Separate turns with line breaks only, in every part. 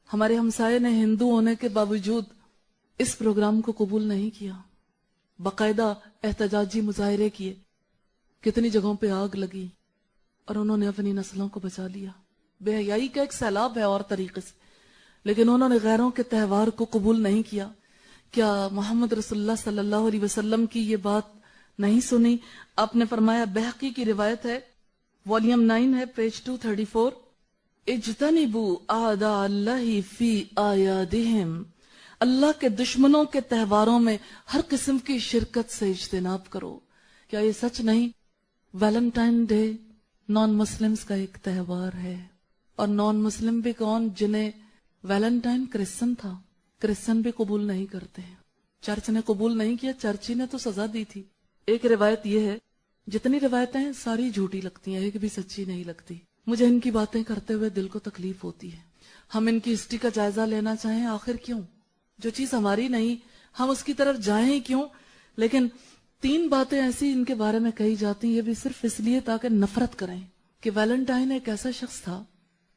ہمارے ہمسائے نے ہندو ہونے کے باوجود اس پروگرام کو قبول نہیں کیا، باقاعدہ احتجاجی مظاہرے کیے، کتنی جگہوں پہ آگ لگی، اور انہوں نے اپنی نسلوں کو بچا لیا۔ بے حیائی کا ایک سیلاب ہے اور طریقے سے، لیکن انہوں نے غیروں کے تہوار کو قبول نہیں کیا۔ کیا محمد رسول اللہ صلی اللہ علیہ وسلم کی یہ بات نہیں سنی؟ آپ نے فرمایا، بہقی کی روایت ہے، والیوم 9 ہے، پیج 234، اجتنبوا اعداء اللہ فی اعیادہم، اللہ کے دشمنوں کے تہواروں میں ہر قسم کی شرکت سے اجتناب کرو۔ کیا یہ سچ نہیں؟ ویلنٹائن ڈے نان مسلمز کا ایک تہوار ہے، اور نان مسلم بھی کون؟ جنہیں ویلنٹائن کرسچن تھا، کرسچن بھی قبول نہیں کرتے ہیں۔ چرچ نے قبول نہیں کیا، چرچی نے تو سزا دی تھی۔ ایک روایت یہ ہے، جتنی روایتیں ہیں ساری جھوٹی لگتی ہیں، ایک بھی سچی نہیں لگتی۔ مجھے ان کی باتیں کرتے ہوئے دل کو تکلیف ہوتی ہے۔ ہم ان کی ہسٹری کا جائزہ لینا چاہیں، آخر کیوں؟ جو چیز ہماری نہیں ہم اس کی طرف جائیں کیوں؟ لیکن 3 باتیں ایسی ان کے بارے میں کہی جاتی ہیں، یہ بھی صرف اس لیے تاکہ نفرت کریں، کہ ویلنٹائن ایک ایسا شخص تھا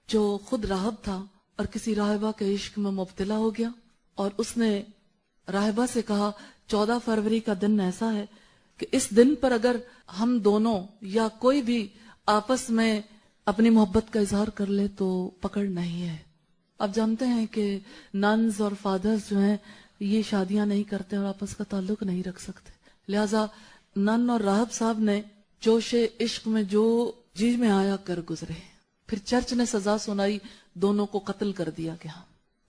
جو خود راہب تھا اور کسی راہبہ کے عشق میں مبتلا ہو گیا، اور اس نے راہبہ سے کہا 14 فروری کا دن ایسا ہے کہ اس دن پر اگر ہم دونوں یا کوئی بھی آپس میں اپنی محبت کا اظہار کر لے تو پکڑ نہیں ہے۔ آپ جانتے ہیں کہ ننز اور فادرز جو ہیں یہ شادیاں نہیں کرتے اور آپس کا تعلق نہیں رکھ سکتے، لہٰذا نن اور راہب صاحب نے جوش عشق میں جو جی میں آیا کر گزرے۔ پھر چرچ نے سزا سنائی، دونوں کو قتل کر دیا گیا۔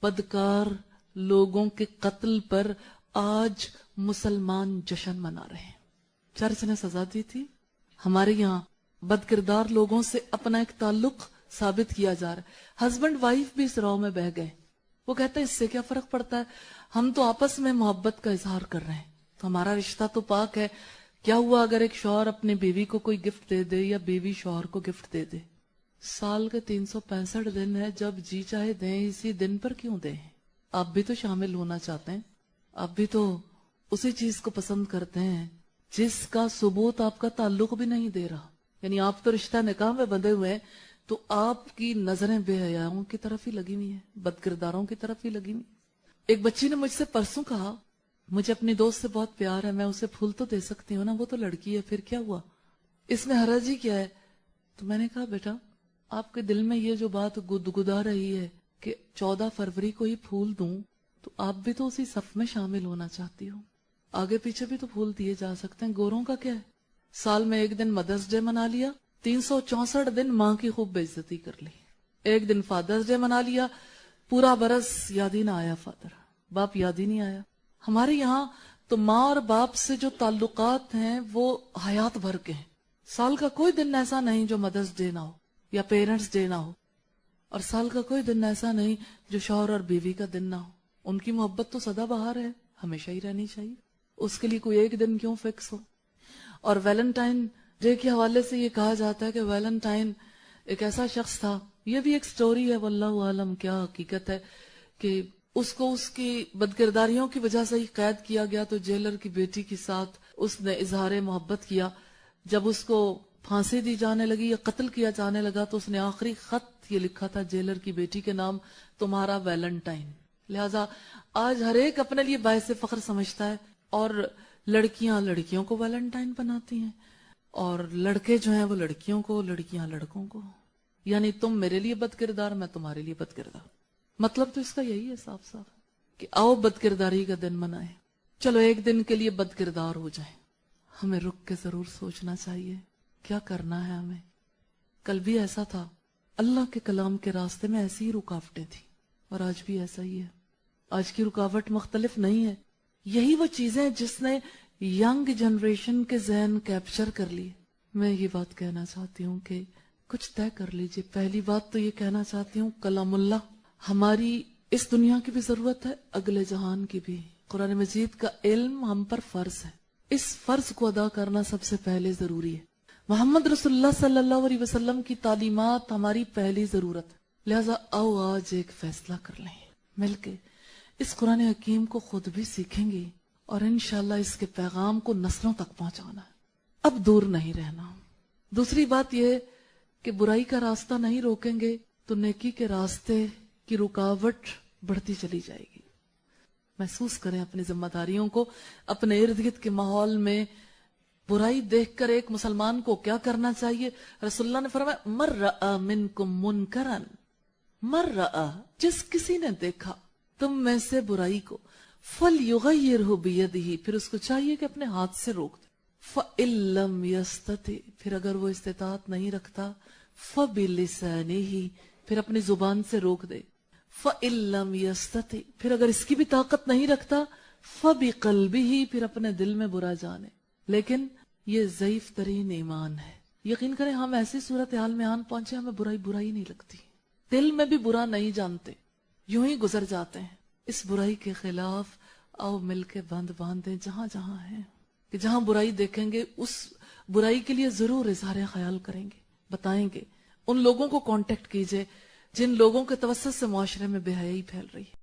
بدکار لوگوں کے قتل پر آج مسلمان جشن منا رہے ہیں۔ چرچ نے سزا دی تھی، ہمارے یہاں بد کردار لوگوں سے اپنا ایک تعلق ثابت کیا جا رہا ہے۔ ہسبینڈ وائف بھی اس راہ میں بہ گئے، وہ کہتے ہیں اس سے کیا فرق پڑتا ہے، ہم تو آپس میں محبت کا اظہار کر رہے ہیں، تو ہمارا رشتہ تو پاک ہے۔ کیا ہوا اگر ایک شوہر اپنی بیوی کو کوئی گفٹ دے دے یا بیوی شوہر کو گفٹ دے دے؟ سال کے 365 دن ہے، جب جی چاہے دیں، اسی دن پر کیوں دیں؟ آپ بھی تو شامل ہونا چاہتے ہیں، آپ بھی تو اسی چیز کو پسند کرتے ہیں جس کا ثبوت آپ کا تعلق بھی نہیں دے رہا۔ یعنی آپ تو رشتہ نکاح میں بندھے ہوئے ہیں، تو آپ کی نظریں بے حیاؤں کی طرف ہی لگی ہوئی ہیں، بد کرداروں کی طرف ہی لگی ہوئی۔ ایک بچی نے مجھ سے پرسوں کہا، مجھے اپنی دوست سے بہت پیار ہے، میں اسے پھول تو دے سکتی ہوں نا، وہ تو لڑکی ہے، پھر کیا ہوا، اس میں حرج ہی کیا ہے؟ تو میں نے کہا بیٹا، آپ کے دل میں یہ جو بات گدگدا رہی ہے کہ 14 فروری کو ہی پھول دوں، تو آپ بھی تو اسی صف میں شامل ہونا چاہتی ہو، آگے پیچھے بھی تو پھول دیے جا سکتے ہیں، گوروں کا کیا ہے؟ سال میں ایک دن مدرس ڈے منا لیا، 364 دن ماں کی خوب بے عزتی کر لی، ایک دن فادرس ڈے منا لیا، پورا برس یاد ہی نہ آیا فادر، باپ یاد ہی نہیں آیا۔ ہمارے یہاں تو ماں اور باپ سے جو تعلقات ہیں وہ حیات بھر کے ہیں، سال کا کوئی دن ایسا نہیں جو مدرس ڈے نہ ہو یا پیرنٹس ڈے نہ ہو، اور سال کا کوئی دن ایسا نہیں جو شوہر اور بیوی کا دن نہ ہو۔ ان کی محبت تو سدا بہار ہے، ہمیشہ ہی رہنی چاہیے، اس کے لیے کوئی ایک دن کیوں فکس ہو؟ اور ویلنٹائن ڈے کے حوالے سے یہ کہا جاتا ہے کہ ویلنٹائن ایک ایسا شخص تھا، یہ بھی ایک سٹوری ہے، واللہ عالم کیا حقیقت ہے، کہ اس کو اس کی بدکرداریوں کی وجہ سے ہی قید کیا گیا، تو جیلر کی بیٹی کے ساتھ اس نے اظہار محبت کیا۔ جب اس کو پھانسی دی جانے لگی یا قتل کیا جانے لگا تو اس نے آخری خط یہ لکھا تھا جیلر کی بیٹی کے نام، تمہارا ویلنٹائن۔ لہٰذا آج ہر ایک اپنے لیے باعث فخر سمجھتا ہے، اور لڑکیاں لڑکیوں کو ویلنٹائن بناتی ہیں، اور لڑکے جو ہیں وہ لڑکیوں کو، لڑکیاں لڑکوں کو، یعنی تم میرے لیے بد کردار، میں تمہارے لیے بد کردار۔ مطلب تو اس کا یہی ہے صاف صاف کہ آؤ بد کرداری کا دن منائیں، چلو ایک دن کے لیے بد کردار ہو جائیں۔ ہمیں رک کے ضرور سوچنا چاہیے کیا کرنا ہے ہمیں۔ کل بھی ایسا تھا، اللہ کے کلام کے راستے میں ایسی ہی رکاوٹیں تھیں، اور آج بھی ایسا ہی ہے۔ آج کی رکاوٹ مختلف نہیں ہے، یہی وہ چیزیں جس نے ینگ جنریشن کے ذہن کیپچر کر لی۔ میں یہ بات کہنا چاہتی ہوں کہ کچھ طے کر لیجئے۔ پہلی بات تو یہ کہنا چاہتی ہوں، کلام اللہ ہماری اس دنیا کی بھی ضرورت ہے، اگلے جہان کی بھی۔ قرآن مجید کا علم ہم پر فرض ہے، اس فرض کو ادا کرنا سب سے پہلے ضروری ہے۔ محمد رسول اللہ صلی اللہ علیہ وسلم کی تعلیمات ہماری پہلی ضرورت ہے، لہٰذا آؤ آج ایک فیصلہ کر لیں مل کے، اس قرآن حکیم کو خود بھی سیکھیں گے اور انشاءاللہ اس کے پیغام کو نسلوں تک پہنچانا ہے، اب دور نہیں رہنا۔ دوسری بات یہ کہ برائی کا راستہ نہیں روکیں گے تو نیکی کے راستے کی رکاوٹ بڑھتی چلی جائے گی. محسوس کریں اپنی ذمہ داریوں کو. اپنے ارد گرد کے ماحول میں برائی دیکھ کر ایک مسلمان کو کیا کرنا چاہیے؟ رسول اللہ نے فرمایا مر رأى منکم منکرن، مر رأى، جس کسی نے دیکھا تم میں سے برائی کو، فلیغیرہ بیدہ، پھر اس کو چاہیے کہ اپنے ہاتھ سے روک دے. فإن لم یستطع، پھر اگر وہ استطاعت نہیں رکھتا، فبلسانہ، پھر اپنی زبان سے روک دے. فإن لم یستطع، پھر اگر اس کی بھی طاقت نہیں رکھتا، فبقلبہ، پھر اپنے دل میں برا جانے. لیکن یہ ضعیف ترین ایمان ہے. یقین کریں ہم ایسی صورتحال میں آن پہنچے ہمیں برائی نہیں لگتی، دل میں بھی برا نہیں جانتے، یوں ہی گزر جاتے ہیں. اس برائی کے خلاف آؤ مل کے بند باندھیں جہاں جہاں ہیں، کہ جہاں برائی دیکھیں گے اس برائی کے لیے ضرور اظہار خیال کریں گے، بتائیں گے. ان لوگوں کو کانٹیکٹ کیجئے جن لوگوں کے توسط سے معاشرے میں بے حیائی پھیل رہی ہے.